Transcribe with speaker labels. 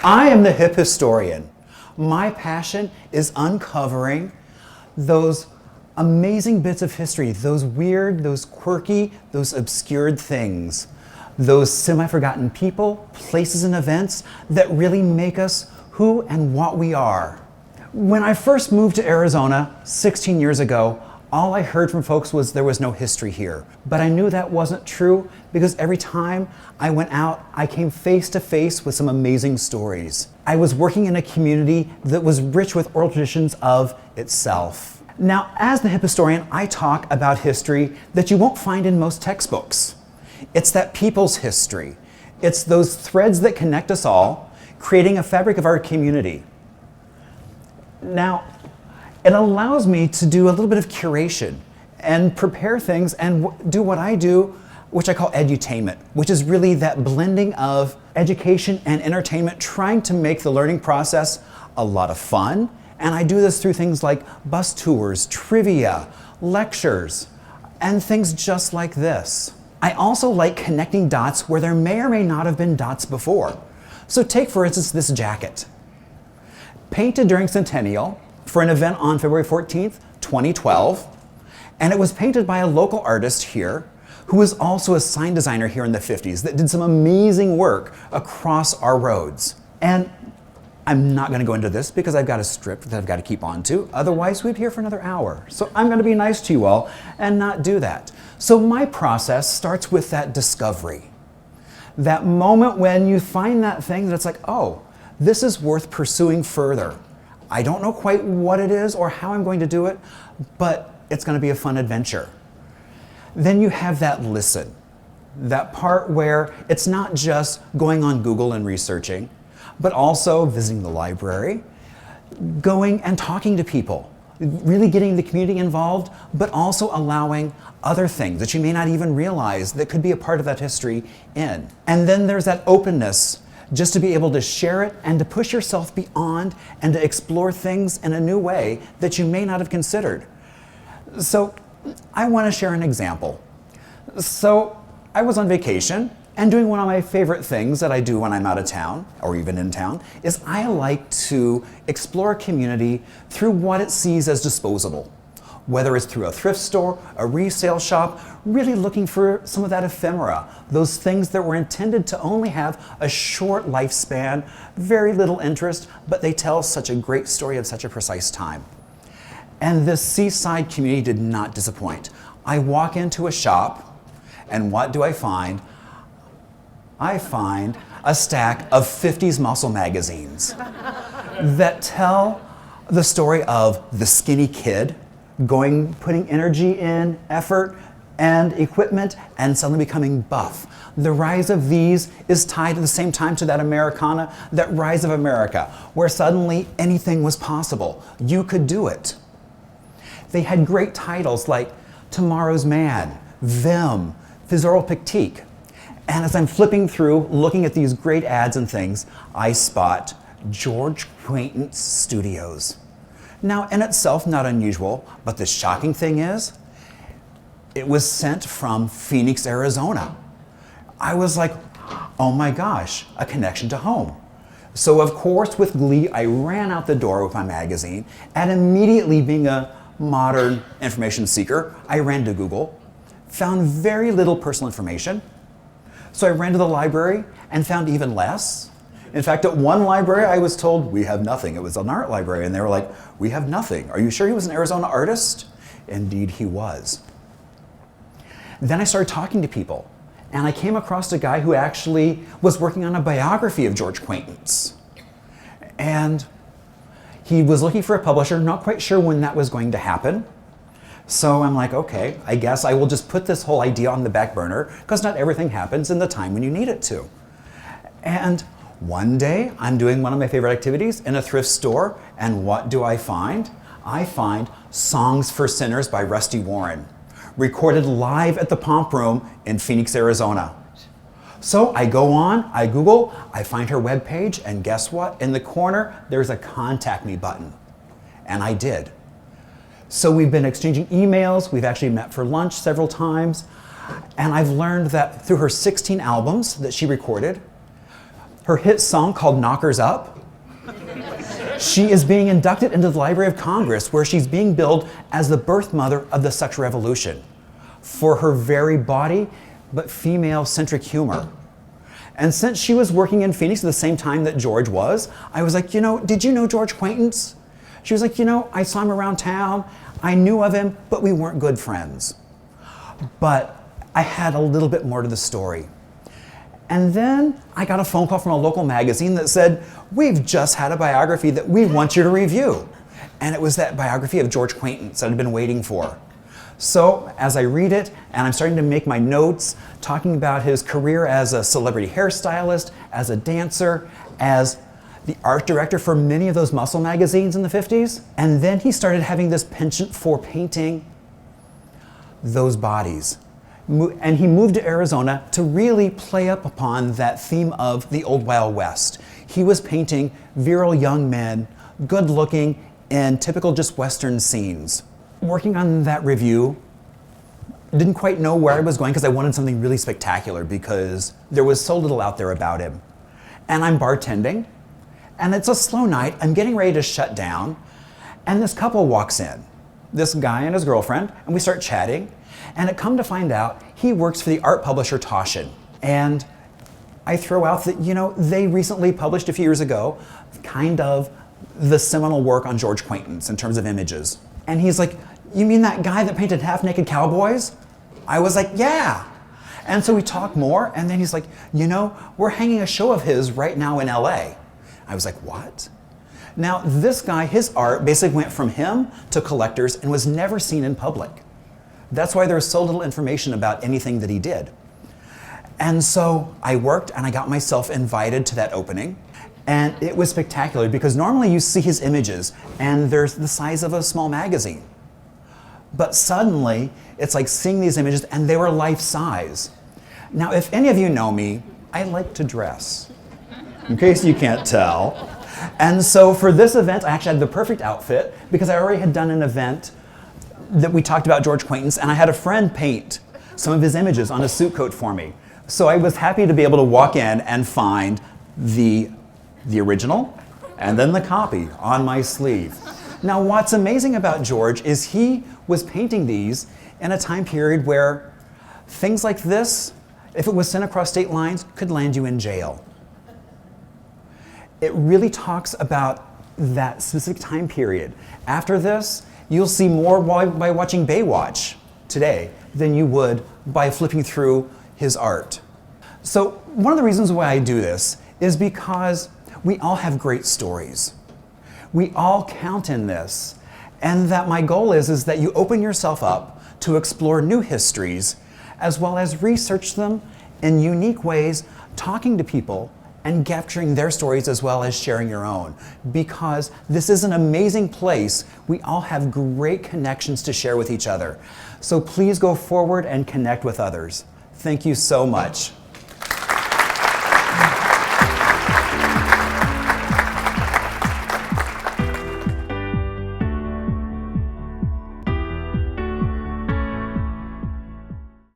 Speaker 1: I am the hip historian. My passion is uncovering those amazing bits of history, those weird, those quirky, those obscured things, those semi-forgotten people, places, and events that really make us who and what we are. When I first moved to Arizona 16 years ago, all I heard from folks was there was no history here. But I knew that wasn't true because every time I went out, I came face to face with some amazing stories. I was working in a community that was rich with oral traditions of itself. Now, as the hip historian, I talk about history that you won't find in most textbooks. It's that people's history. It's those threads that connect us all, creating a fabric of our community. Now, it allows me to do a little bit of curation and prepare things and do what I do, which I call edutainment, which is really that blending of education and entertainment, trying to make the learning process a lot of fun. And I do this through things like bus tours, trivia, lectures, and things just like this. I also like connecting dots where there may or may not have been dots before. So take, for instance, this jacket. Painted during Centennial for an event on February 14th, 2012. And it was painted by a local artist here who was also a sign designer here in the 50s that did some amazing work across our roads. And I'm not going to go into this because I've got a script that I've got to keep on to. Otherwise, we'd be here for another hour. So I'm going to be nice to you all and not do that. So my process starts with that discovery. That moment when you find that thing that's like, oh, this is worth pursuing further. I don't know quite what it is or how I'm going to do it, but it's going to be a fun adventure. Then you have that listen, that part where it's not just going on Google and researching, but also visiting the library, going and talking to people, really getting the community involved, but also allowing other things that you may not even realize that could be a part of that history in. And then there's that openness, just to be able to share it and to push yourself beyond and to explore things in a new way that you may not have considered. So I want to share an example. So I was on vacation and doing one of my favorite things that I do when I'm out of town or even in town is I like to explore a community through what it sees as disposable. Whether it's through a thrift store, a resale shop, really looking for some of that ephemera, those things that were intended to only have a short lifespan, very little interest, but they tell such a great story of such a precise time. And this seaside community did not disappoint. I walk into a shop, and what do I find? I find a stack of 50s muscle magazines that tell the story of the skinny kid putting energy in, effort, and equipment, and suddenly becoming buff. The rise of these is tied at the same time to that Americana, that rise of America, where suddenly anything was possible. You could do it. They had great titles like Tomorrow's Man, Vim, Physioropictique. And as I'm flipping through, looking at these great ads and things, I spot George Quentin Studios. Now, in itself, not unusual, but the shocking thing is, it was sent from Phoenix, Arizona. I was like, oh my gosh, a connection to home. So of course, with glee, I ran out the door with my magazine, and immediately being a modern information seeker, I ran to Google, found very little personal information. So I ran to the library and found even less. In fact, at one library, I was told, we have nothing. It was an art library, and they were like, we have nothing. Are you sure he was an Arizona artist? Indeed, he was. Then I started talking to people, and I came across a guy who actually was working on a biography of George Quentin's. And he was looking for a publisher, not quite sure when that was going to happen. So I'm like, okay, I guess I will just put this whole idea on the back burner, because not everything happens in the time when you need it to. And one day, I'm doing one of my favorite activities in a thrift store, and what do I find? I find Songs for Sinners by Rusty Warren, recorded live at the Pomp Room in Phoenix, Arizona. So I go on, I Google, I find her webpage, and guess what? In the corner, there's a contact me button. And I did. So we've been exchanging emails, we've actually met for lunch several times, and I've learned that through her 16 albums that she recorded, her hit song called Knockers Up. She is being inducted into the Library of Congress, where she's being billed as the birth mother of the sexual revolution for her very body, but female-centric humor. And since she was working in Phoenix at the same time that George was, I was like, did you know George Quentin? She was like, I saw him around town. I knew of him, but we weren't good friends. But I had a little bit more to the story. And then I got a phone call from a local magazine that said, we've just had a biography that we want you to review. And it was that biography of George Quentin that I'd been waiting for. So as I read it, and I'm starting to make my notes, talking about his career as a celebrity hairstylist, as a dancer, as the art director for many of those muscle magazines in the 50s. And then he started having this penchant for painting those bodies. And he moved to Arizona to really play up upon that theme of the old Wild West. He was painting virile young men, good looking, in typical just Western scenes. Working on that review, didn't quite know where I was going because I wanted something really spectacular because there was so little out there about him. And I'm bartending, and it's a slow night. I'm getting ready to shut down, and this couple walks in, this guy and his girlfriend, and we start chatting. And it come to find out, he works for the art publisher Taschen. And I throw out that, they recently published a few years ago, kind of the seminal work on George Quentin in terms of images. And he's like, you mean that guy that painted half-naked cowboys? I was like, yeah. And so we talk more, and then he's like, we're hanging a show of his right now in LA. I was like, what? Now, this guy, his art basically went from him to collectors and was never seen in public. That's why there's so little information about anything that he did. And so I worked and I got myself invited to that opening. And it was spectacular because normally you see his images and they're the size of a small magazine. But suddenly it's like seeing these images and they were life size. Now, if any of you know me, I like to dress, in case you can't tell. And so for this event, I actually had the perfect outfit because I already had done an event that we talked about George Quentin, and I had a friend paint some of his images on a suit coat for me. So I was happy to be able to walk in and find the original and then the copy on my sleeve. Now, what's amazing about George is he was painting these in a time period where things like this, if it was sent across state lines, could land you in jail. It really talks about that specific time period. After this, you'll see more by watching Baywatch today than you would by flipping through his art. So one of the reasons why I do this is because we all have great stories. We all count in this. And that my goal is that you open yourself up to explore new histories as well as research them in unique ways, talking to people and capturing their stories as well as sharing your own. Because this is an amazing place. We all have great connections to share with each other. So please go forward and connect with others. Thank you so much.